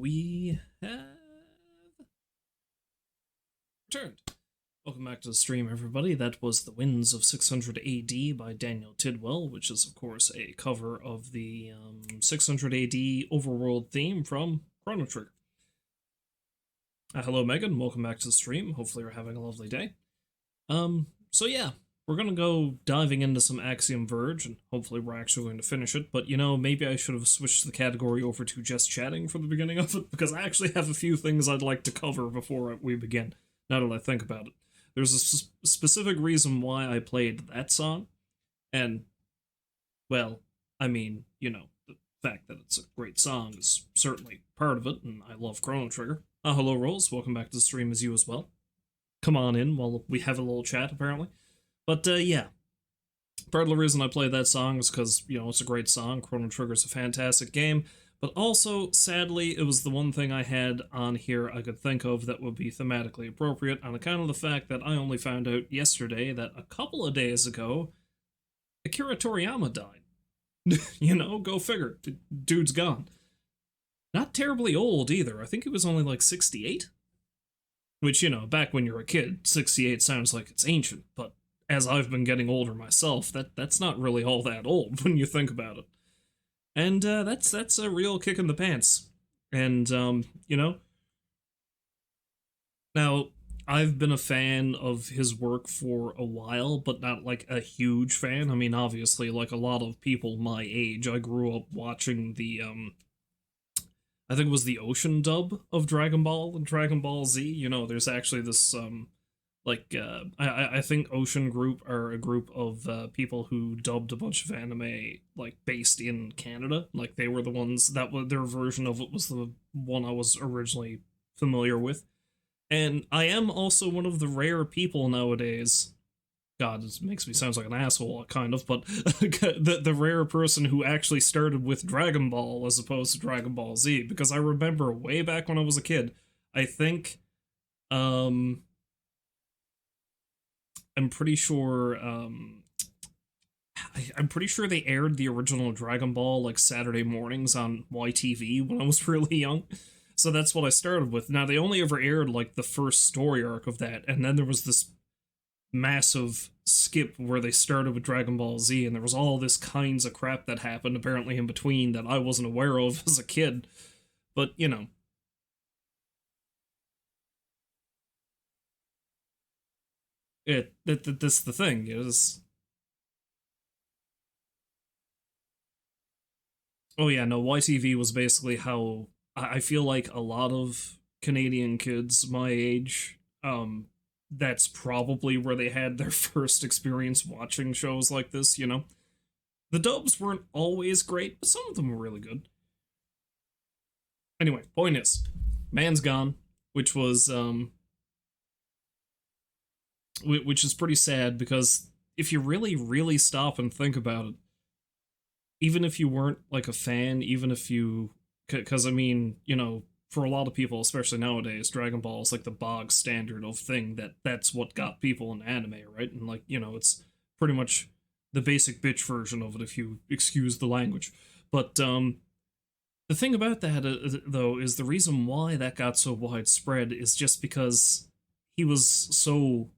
we have returned. Welcome back to the stream, everybody. That was The Winds of 600 AD by Daniel Tidwell, which is, of course, a cover of the 600 AD overworld theme from Chrono Trigger. Hello, Megan. Welcome back to the stream. Hopefully you're having a lovely day. So yeah, we're going to go diving into some Axiom Verge, and hopefully we're actually going to finish it. But, you know, maybe I should have switched the category over to just chatting for the beginning of it, because I actually have a few things I'd like to cover before we begin, now that I think about it. There's a specific reason why I played that song, and, well, I mean, you know, the fact that it's a great song is certainly part of it, and I love Chrono Trigger. Hello, Rolls. Welcome back to the stream as you as well. Come on in while we have a little chat, apparently. But, yeah. Part of the reason I played that song is because, you know, it's a great song. Chrono Trigger's a fantastic game. But also, sadly, it was the one thing I had on here I could think of that would be thematically appropriate on account of the fact that I only found out yesterday that a couple of days ago, Akira Toriyama died. You know, go figure. The dude's gone. Not terribly old either. I think he was only like 68. Which, you know, back when you're a kid, 68 sounds like it's ancient, but as I've been getting older myself, that's not really all that old when you think about it. And that's a real kick in the pants. And, you know, now, I've been a fan of his work for a while, but not like a huge fan. I mean, obviously, like a lot of people my age, I grew up watching the, I think it was the Ocean dub of Dragon Ball and Dragon Ball Z. You know, there's actually this, I think Ocean Group are a group of people who dubbed a bunch of anime like based in Canada. Like they were the ones that were their version of it was the one I was originally familiar with. And I am also one of the rare people nowadays. God, this makes me sound like an asshole, kind of, but the rare person who actually started with Dragon Ball as opposed to Dragon Ball Z, because I remember way back when I was a kid, I think, I'm pretty sure I'm pretty sure they aired the original Dragon Ball like Saturday mornings on YTV when I was really young. So that's what I started with. Now they only ever aired like the first story arc of that, and then there was this massive skip where they started with Dragon Ball Z, and there was all this kinds of crap that happened apparently in between that I wasn't aware of as a kid. But, you know, that's the thing is. Oh yeah, no, YTV was basically how I feel like a lot of Canadian kids my age, that's probably where they had their first experience watching shows like this, you know? The dubs weren't always great, but some of them were really good. Anyway, point is, man's gone, which was, which is pretty sad because if you really, really stop and think about it, even if you weren't like a fan, even if you, because I mean, you know, for a lot of people, especially nowadays, Dragon Ball is like the bog standard of thing that's what got people into anime, right? And like, you know, it's pretty much the basic bitch version of it, if you excuse the language. But the thing about that, though, is the reason why that got so widespread is just because he was so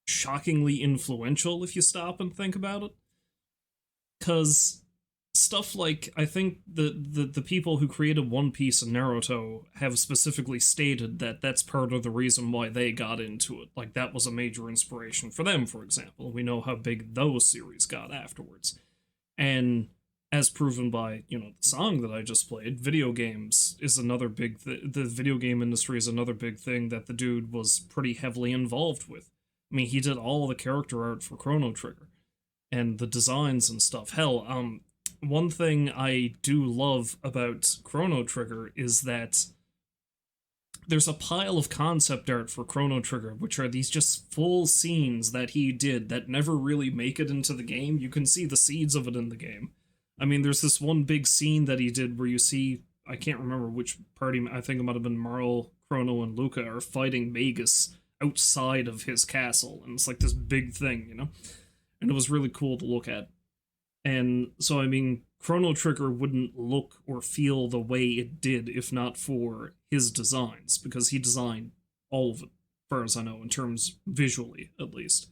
shockingly influential if you stop and think about it. Because stuff like, I think the people who created One Piece and Naruto have specifically stated that that's part of the reason why they got into it. Like, that was a major inspiration for them, for example. We know how big those series got afterwards. And as proven by, you know, the song that I just played, video games is another big the video game industry is another big thing that the dude was pretty heavily involved with. I mean, he did all the character art for Chrono Trigger and the designs and stuff. Hell, one thing I do love about Chrono Trigger is that there's a pile of concept art for Chrono Trigger, which are these just full scenes that he did that never really make it into the game. You can see the seeds of it in the game. I mean, there's this one big scene that he did where you see, I can't remember which party, I think it might have been Marl, Chrono, and Luca are fighting Magus outside of his castle, and it's like this big thing, you know? And it was really cool to look at. And so, I mean, Chrono Trigger wouldn't look or feel the way it did if not for his designs, because he designed all of it, as far as I know, in terms visually, at least.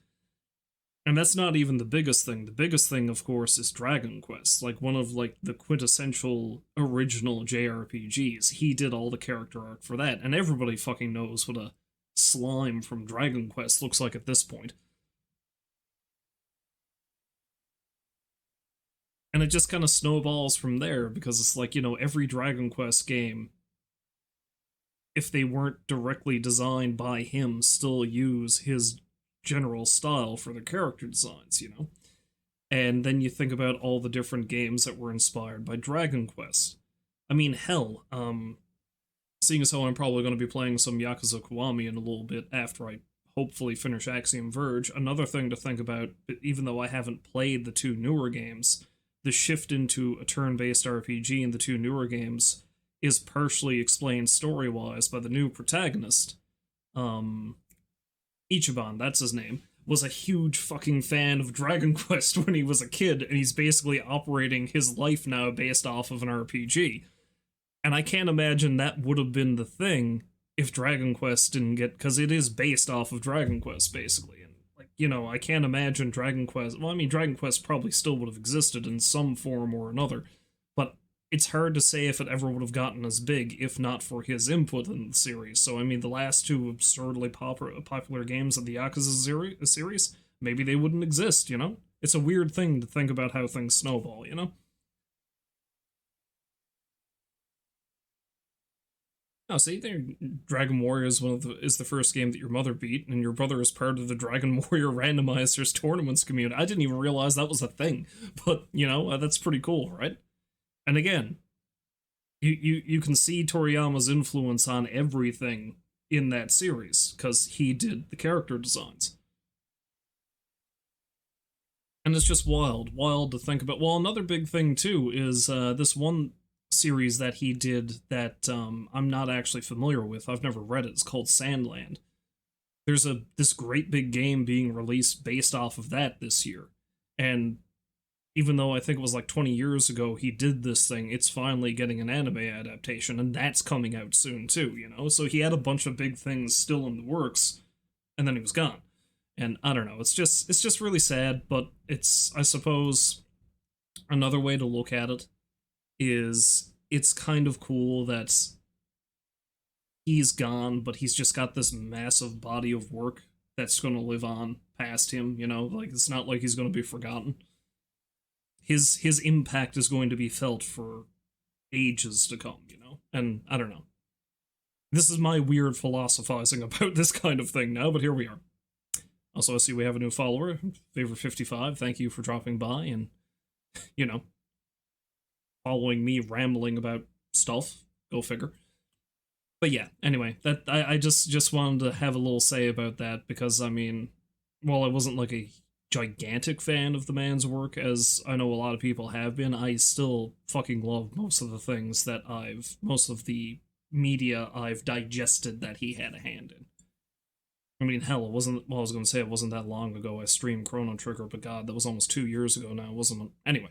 And that's not even the biggest thing. The biggest thing, of course, is Dragon Quest, like one of like the quintessential original JRPGs. He did all the character art for that, and everybody fucking knows what a slime from Dragon Quest looks like at this point. And it just kind of snowballs from there because it's like, every Dragon Quest game, if they weren't directly designed by him, still use his general style for their character designs. And then you think about all the different games that were inspired by Dragon Quest. I mean, hell, seeing as how I'm probably going to be playing some Yakuza Kiwami in a little bit after I hopefully finish Axiom Verge, another thing to think about, even though I haven't played the two newer games, the shift into a turn-based RPG in the two newer games is partially explained story-wise by the new protagonist. Ichiban, that's his name, was a huge fucking fan of Dragon Quest when he was a kid, and he's basically operating his life now based off of an RPG. And I can't imagine that would have been the thing if Dragon Quest didn't get, because it is based off of Dragon Quest, basically. And, I can't imagine Dragon Quest, well, I mean, Dragon Quest probably still would have existed in some form or another, but it's hard to say if it ever would have gotten as big if not for his input in the series. So, I mean, the last two absurdly popular games of the Yakuza series, maybe they wouldn't exist. It's a weird thing to think about how things snowball. Oh, see, there, Dragon Warrior is the first game that your mother beat, and your brother is part of the Dragon Warrior randomizers tournaments community. I didn't even realize that was a thing, but that's pretty cool, right? And again, you can see Toriyama's influence on everything in that series because he did the character designs. And it's just wild to think about. Well, another big thing too is this one series that he did that I'm not actually familiar with. I've never read it. It's called Sandland. There's this great big game being released based off of that this year, and even though I think it was like 20 years ago he did this thing, it's finally getting an anime adaptation, and that's coming out soon too. So he had a bunch of big things still in the works, and then he was gone. And I don't know, it's just really sad, but it's, I suppose, another way to look at it is it's kind of cool that he's gone, but he's just got this massive body of work that's going to live on past him. Like, it's not like he's going to be forgotten. His impact is going to be felt for ages to come. And I don't know. This is my weird philosophizing about this kind of thing now, but here we are. Also, I see we have a new follower, Favor55. Thank you for dropping by and, following me rambling about stuff. Go figure. But yeah, anyway, that I just wanted to have a little say about that because, I mean, while I wasn't like a gigantic fan of the man's work, as I know a lot of people have been, I still fucking love most of the media I've digested that he had a hand in. I mean, hell, it wasn't, well, I was going to say it wasn't that long ago I streamed Chrono Trigger, but god, that was almost 2 years ago now, wasn't it? Anyway,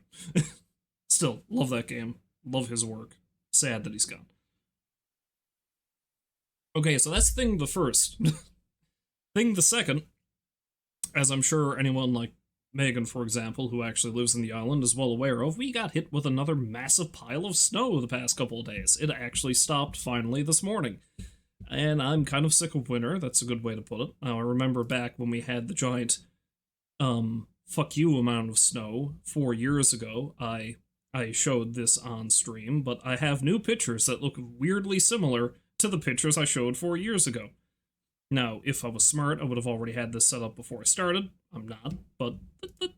still, love that game, love his work, sad that he's gone. Okay, so that's thing the first. Thing the second, as I'm sure anyone like Megan, for example, who actually lives in the island, is well aware of, we got hit with another massive pile of snow the past couple of days. It actually stopped finally this morning. And I'm kind of sick of winter, that's a good way to put it. Now, I remember back when we had the giant, fuck you amount of snow 4 years ago, I showed this on stream, but I have new pictures that look weirdly similar to the pictures I showed 4 years ago. Now, if I was smart, I would have already had this set up before I started. I'm not, but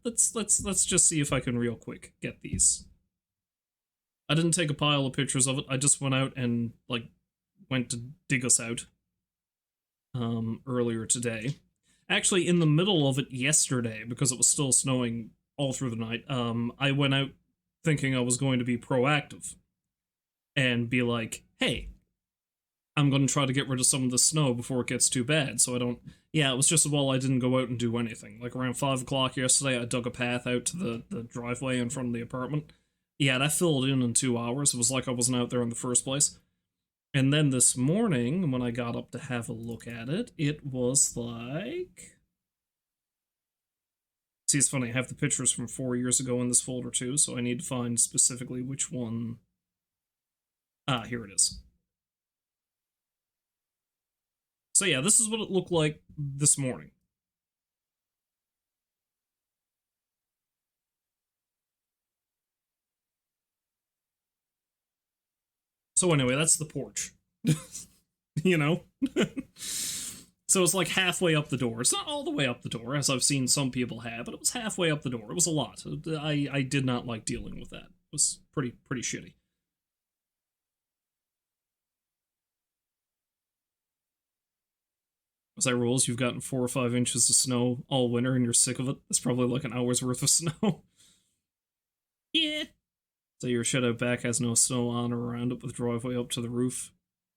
let's just see if I can real quick get these. I didn't take a pile of pictures of it. I just went out and went to dig us out earlier today. Actually, in the middle of it yesterday, because it was still snowing all through the night, I went out thinking I was going to be proactive and be like, hey, I'm going to try to get rid of some of the snow before it gets too bad, so I don't... Yeah, it was just, well, I didn't go out and do anything. Like, around 5 o'clock yesterday, I dug a path out to the driveway in front of the apartment, Yeah, that filled in 2 hours. It was like I wasn't out there in the first place. And then this morning, when I got up to have a look at it, it was like. See, it's funny. I have the pictures from 4 years ago in this folder too, so I need to find specifically which one. Ah, here it is. So yeah, this is what it looked like this morning. So anyway, that's the porch. you know? So it's like halfway up the door. It's not all the way up the door, as I've seen some people have, but it was halfway up the door. It was a lot. I did not like dealing with that. It was pretty shitty. As I rules, you've gotten 4 or 5 inches of snow all winter and you're sick of it. That's probably like an hour's worth of snow. yeah. So your shed out back has no snow on or around it, but the driveway up to the roof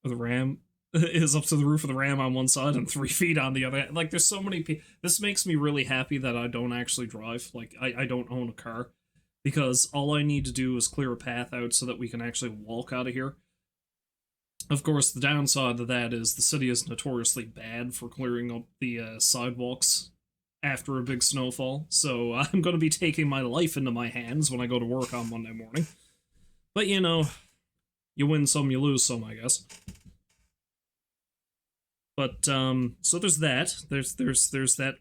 of the ram is up to the roof of the ram on one side and 3 feet on the other. Like, there's so many people. This makes me really happy that I don't actually drive. Like, I don't own a car because all I need to do is clear a path out so that we can actually walk out of here. Of course, the downside to that is the city is notoriously bad for clearing up the sidewalks after a big snowfall, so I'm going to be taking my life into my hands when I go to work on Monday morning. But you know, you win some, you lose some, I guess. But so there's that. There's that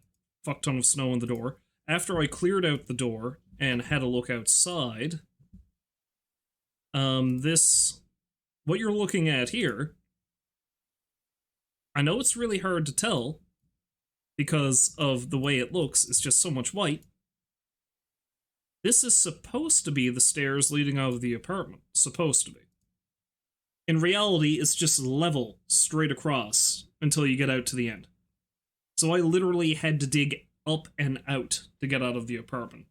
fuck ton of snow in the door. After I cleared out the door and had a look outside, this what you're looking at here, I know it's really hard to tell because of the way it looks. It's just so much white. This is supposed to be the stairs leading out of the apartment. Supposed to be. In reality, it's just level straight across until you get out to the end. So I literally had to dig up and out to get out of the apartment.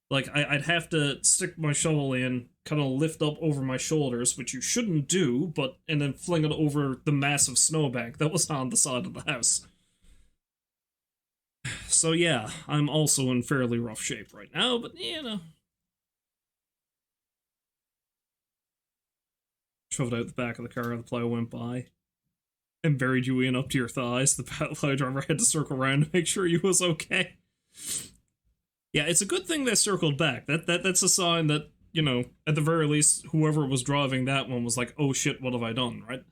Like, I'd have to stick my shovel in, kind of lift up over my shoulders, which you shouldn't do, and then fling it over the massive snowbank that was on the side of the house. So yeah, I'm also in fairly rough shape right now, but you know. Shoved out the back of the car, the plow went by and buried you in up to your thighs. The plow driver had to circle around to make sure you was okay. Yeah, it's a good thing they circled back. That's a sign that, you know, at the very least, whoever was driving that one was like, oh shit, what have I done, right?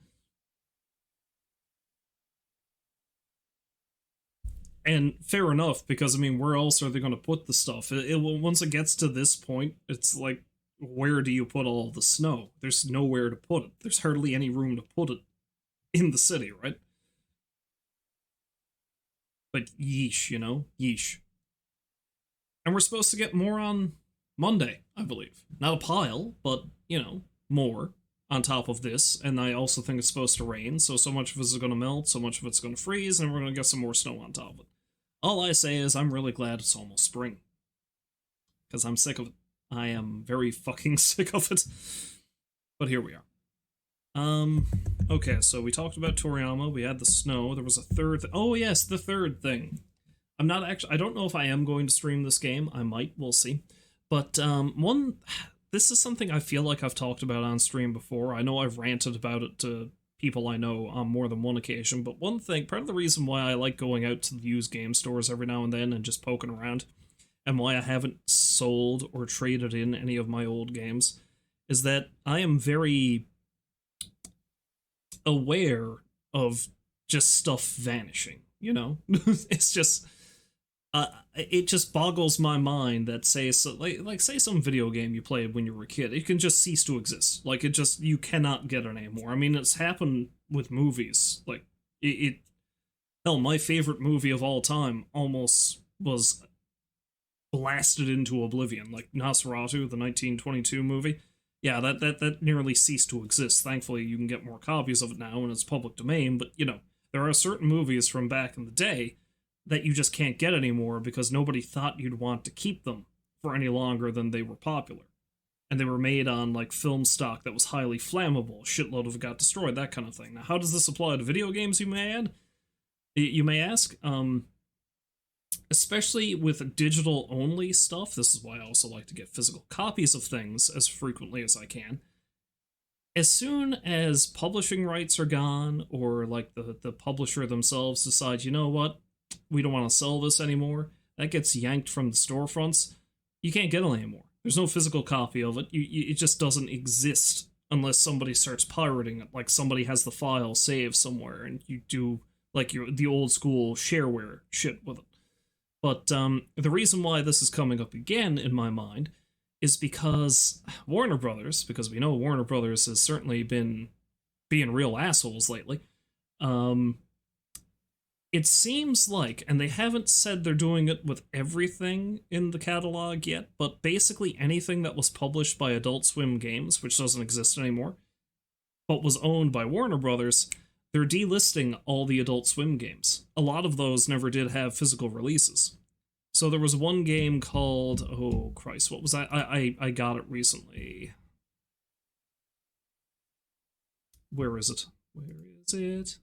And fair enough, because I mean, where else are they going to put the stuff? Once it gets to this point, it's like, where do you put all the snow? There's nowhere to put it. There's hardly any room to put it in the city, right? But yeesh, you know, yeesh. And we're supposed to get more on Monday, I believe. Not a pile, but, you know, more on top of this. And I also think it's supposed to rain, so much of it is going to melt, so much of it's going to freeze, and we're going to get some more snow on top of it. All I say is I'm really glad it's almost spring. Because I'm sick of it. I am very fucking sick of it. But here we are. Okay, so we talked about Toriyama, we had the snow, there was a third oh yes, the third thing. I'm not actually, I don't know if I am going to stream this game, I might, we'll see. But, this is something I feel like I've talked about on stream before. I know I've ranted about it to people I know on more than one occasion, but one thing, part of the reason why I like going out to the used game stores every now and then and just poking around, and why I haven't sold or traded in any of my old games, is that I am very aware of just stuff vanishing, you know? It's just... it just boggles my mind that say some video game you played when you were a kid, it can just cease to exist. Like, it just, you cannot get it anymore. I mean, it's happened with movies. Like, hell, my favorite movie of all time almost was blasted into oblivion. Like Nosferatu, the 1922 movie. Yeah, that nearly ceased to exist. Thankfully, you can get more copies of it now and it's public domain, but, you know, there are certain movies from back in the day that you just can't get anymore because nobody thought you'd want to keep them for any longer than they were popular. And they were made on, like, film stock that was highly flammable, shitload of it got destroyed, that kind of thing. Now, how does this apply to video games, you may ask? especially with digital only stuff. This is why I also like to get physical copies of things as frequently as I can. As soon as publishing rights are gone, or like the publisher themselves decide, you know what, we don't want to sell this anymore, that gets yanked from the storefronts. You can't get it anymore. There's no physical copy of it. It just doesn't exist unless somebody starts pirating it. Like somebody has the file saved somewhere, and you do like the old school shareware shit with it. But the reason why this is coming up again in my mind is because Warner Brothers, because we know Warner Brothers has certainly been being real assholes lately. Um, it seems like, and they haven't said they're doing it with everything in the catalog yet, but basically anything that was published by Adult Swim Games, which doesn't exist anymore, but was owned by Warner Brothers, they're delisting all the Adult Swim games. A lot of those never did have physical releases. So there was one game called, oh Christ, what was that? I got it recently. Where is it? Where is it?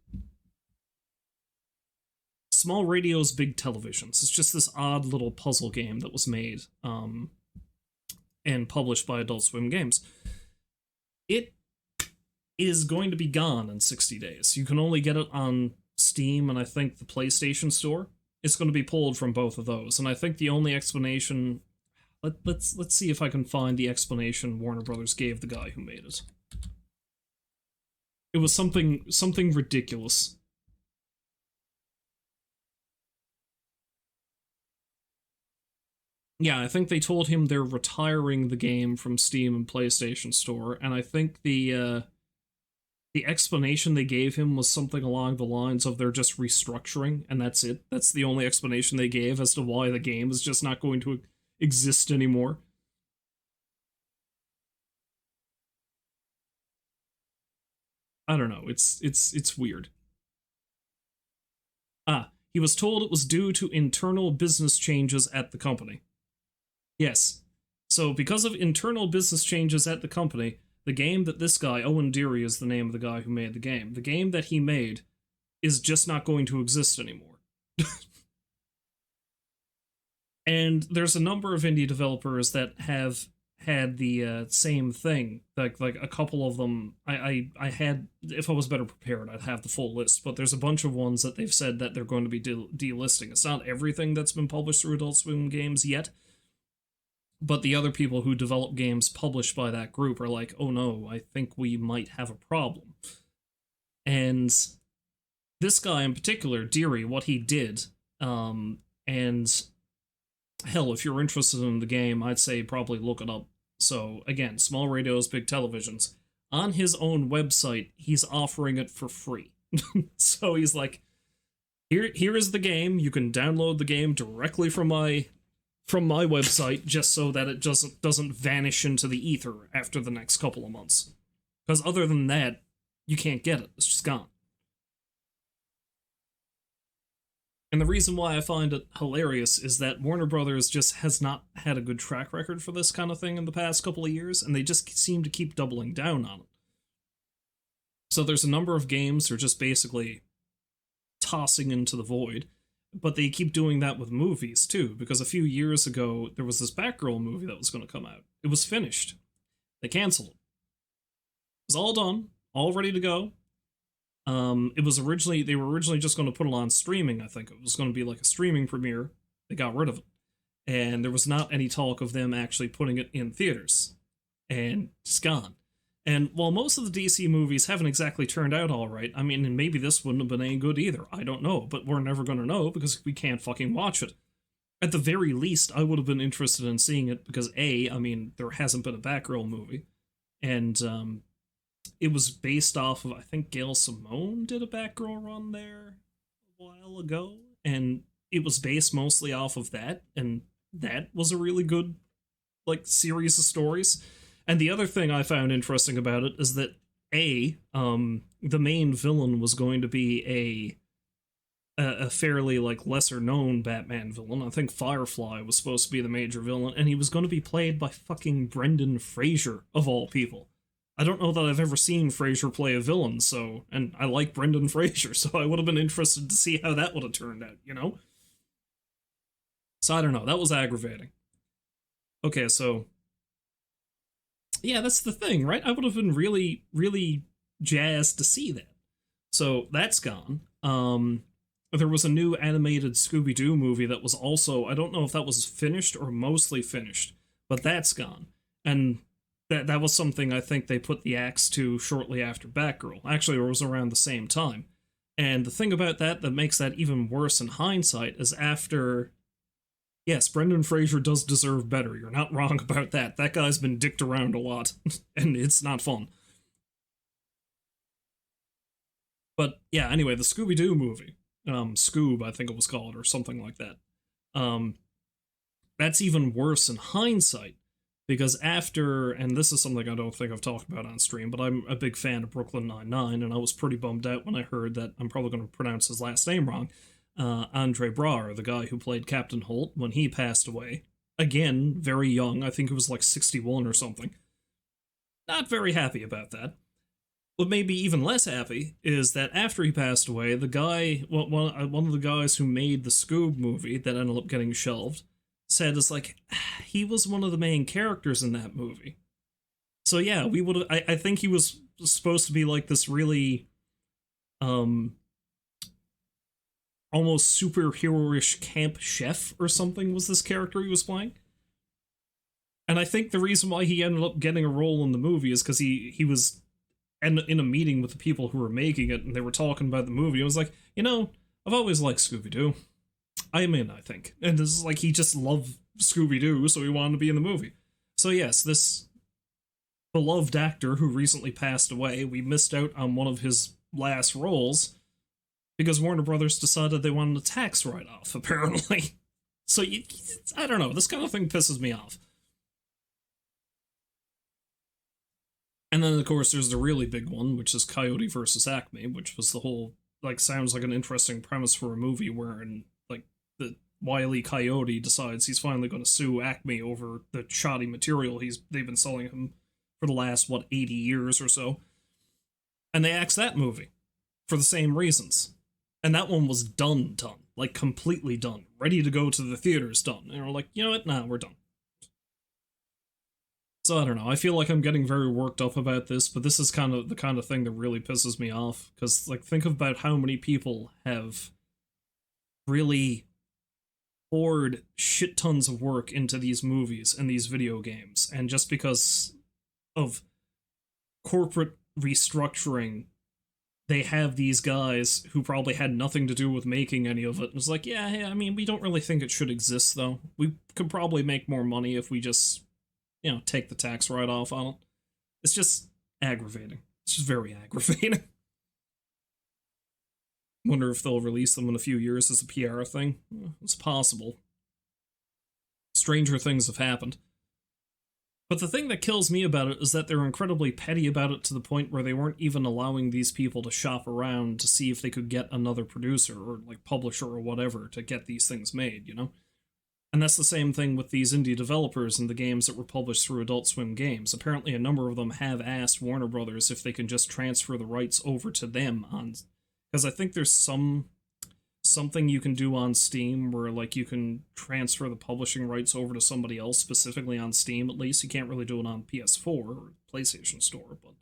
Small Radios, Big Televisions. It's just this odd little puzzle game that was made and published by Adult Swim Games. It is going to be gone in 60 days. You can only get it on Steam and I think the PlayStation Store. It's going to be pulled from both of those. And I think the only explanation... Let's see if I can find the explanation Warner Brothers gave the guy who made it. It was something ridiculous. Yeah, I think they told him they're retiring the game from Steam and PlayStation Store, and I think the explanation they gave him was something along the lines of they're just restructuring, and that's it. That's the only explanation they gave as to why the game is just not going to exist anymore. I don't know. It's weird. He was told it was due to internal business changes at the company. Yes. So because of internal business changes at the company, the game that this guy, Owen Deary is the name of the guy who made the game that he made is just not going to exist anymore. And there's a number of indie developers that have had the same thing. Like a couple of them, I had, if I was better prepared, I'd have the full list. But there's a bunch of ones that they've said that they're going to be delisting. It's not everything that's been published through Adult Swim Games yet, but the other people who develop games published by that group are like, oh no, I think we might have a problem. And this guy in particular, Deary, what he did, and hell, if you're interested in the game, I'd say probably look it up. So again, Small Radios, Big Televisions. On his own website, he's offering it for free. So he's like, here is the game. You can download the game directly from my website, just so that it doesn't vanish into the ether after the next couple of months. Because other than that, you can't get it. It's just gone. And the reason why I find it hilarious is that Warner Brothers just has not had a good track record for this kind of thing in the past couple of years, and they just seem to keep doubling down on it. So there's a number of games they're just basically tossing into the void, but they keep doing that with movies too, because a few years ago there was this Batgirl movie that was going to come out. It was finished. They canceled it. It was all done, all ready to go. They were originally just going to put it on streaming, I think. It was going to be like a streaming premiere. They got rid of it. And there was not any talk of them actually putting it in theaters. And it's gone. And while most of the DC movies haven't exactly turned out all right, I mean, and maybe this wouldn't have been any good either. I don't know, but we're never going to know because we can't fucking watch it. At the very least, I would have been interested in seeing it because I mean, there hasn't been a Batgirl movie. And, it was based off of, I think Gail Simone did a Batgirl run there a while ago, and it was based mostly off of that, and that was a really good, like, series of stories. And the other thing I found interesting about it is that, the main villain was going to be a fairly, like, lesser-known Batman villain. I think Firefly was supposed to be the major villain, and he was going to be played by fucking Brendan Fraser, of all people. I don't know that I've ever seen Fraser play a villain, so, and I like Brendan Fraser, so I would have been interested to see how that would have turned out, you know? So I don't know. That was aggravating. Okay, so yeah, that's the thing, right? I would have been really, really jazzed to see that. So that's gone. There was a new animated Scooby Doo movie that was also, I don't know if that was finished or mostly finished, but that's gone. And that was something I think they put the axe to shortly after Batgirl. Actually, it was around the same time. And the thing about that makes that even worse in hindsight is after. Yes, Brendan Fraser does deserve better. You're not wrong about that. That guy's been dicked around a lot, and it's not fun. But yeah, anyway, the Scooby Doo movie, Scoob, I think it was called, or something like that. Um, that's even worse in hindsight because after, and this is something I don't think I've talked about on stream, but I'm a big fan of Brooklyn Nine-Nine, and I was pretty bummed out when I heard that, I'm probably going to pronounce his last name wrong, Andre Braugher, the guy who played Captain Holt, when he passed away. Again, very young. I think it was like 61 or something. Not very happy about that. What made me even less happy is that after he passed away, the guy, one of the guys who made the Scoob movie that ended up getting shelved, said it's like, he was one of the main characters in that movie. So yeah, we would have, I think he was supposed to be like this really, almost superhero-ish camp chef or something was this character he was playing. And I think the reason why he ended up getting a role in the movie is because he was in a meeting with the people who were making it, and they were talking about the movie. I was like, I've always liked Scooby-Doo. I'm in, I think. And this is like, he just loved Scooby-Doo, so he wanted to be in the movie. So yes, this beloved actor who recently passed away, we missed out on one of his last roles because Warner Brothers decided they wanted a tax write-off, apparently. So, I don't know, this kind of thing pisses me off. And then, of course, there's the really big one, which is Coyote versus Acme, which was the whole, like, sounds like an interesting premise for a movie wherein, like, the wily Coyote decides he's finally going to sue Acme over the shoddy material they've been selling him for the last, 80 years or so. And they axed that movie for the same reasons. And that one was done. Like, completely done. Ready to go to the theaters, done. And we're like, you know what? Nah, we're done. So I don't know. I feel like I'm getting very worked up about this, but this is kind of the kind of thing that really pisses me off. Because, like, think about how many people have really poured shit tons of work into these movies and these video games. And just because of corporate restructuring, they have these guys who probably had nothing to do with making any of it. And it's like, yeah, I mean, we don't really think it should exist, though. We could probably make more money if we just, take the tax write-off on it. It's just aggravating. It's just very aggravating. Wonder if they'll release them in a few years as a PR thing. It's possible. Stranger things have happened. But the thing that kills me about it is that they're incredibly petty about it to the point where they weren't even allowing these people to shop around to see if they could get another producer or, like, publisher or whatever to get these things made, And that's the same thing with these indie developers and the games that were published through Adult Swim Games. Apparently a number of them have asked Warner Brothers if they can just transfer the rights over to them on... Because I think there's something you can do on Steam where, like, you can transfer the publishing rights over to somebody else, specifically on Steam at least. You can't really do it on PS4 or PlayStation Store, but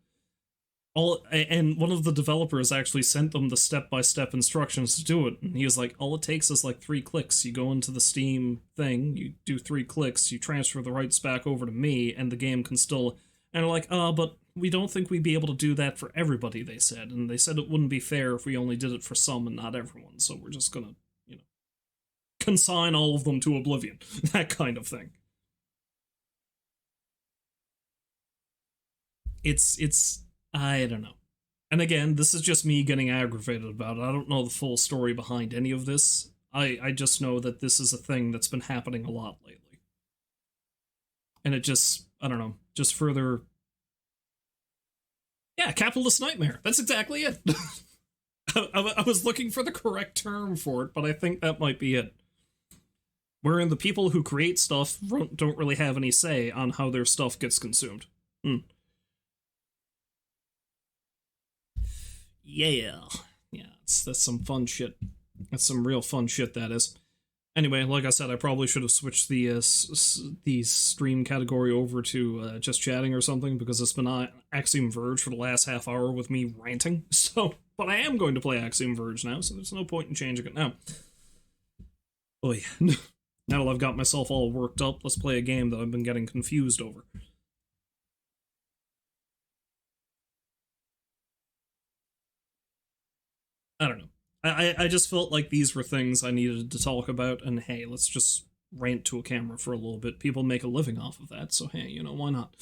and one of the developers actually sent them the step-by-step instructions to do it, and he was like, all it takes is like 3 clicks. You go into the Steam thing, you do 3 clicks, you transfer the rights back over to me, and the game can still... And they're like, but we don't think we'd be able to do that for everybody, they said. And they said it wouldn't be fair if we only did it for some and not everyone, so we're just gonna, consign all of them to oblivion. That kind of thing. It's I don't know. And again, this is just me getting aggravated about it. I don't know the full story behind any of this. I just know that this is a thing that's been happening a lot lately. And it just, I don't know, just further... Yeah, capitalist nightmare. That's exactly it. I was looking for the correct term for it, but I think that might be it. Wherein the people who create stuff don't really have any say on how their stuff gets consumed. Yeah. Yeah, that's some fun shit. That's some real fun shit, that is. Anyway, like I said, I probably should have switched the stream category over to just chatting or something, because it's been Axiom Verge for the last half hour with me ranting. So, but I am going to play Axiom Verge now, so there's no point in changing it now. Oh yeah. Now that I've got myself all worked up, let's play a game that I've been getting confused over. I don't know. I just felt like these were things I needed to talk about, and hey, let's just rant to a camera for a little bit. People make a living off of that, so hey, why not?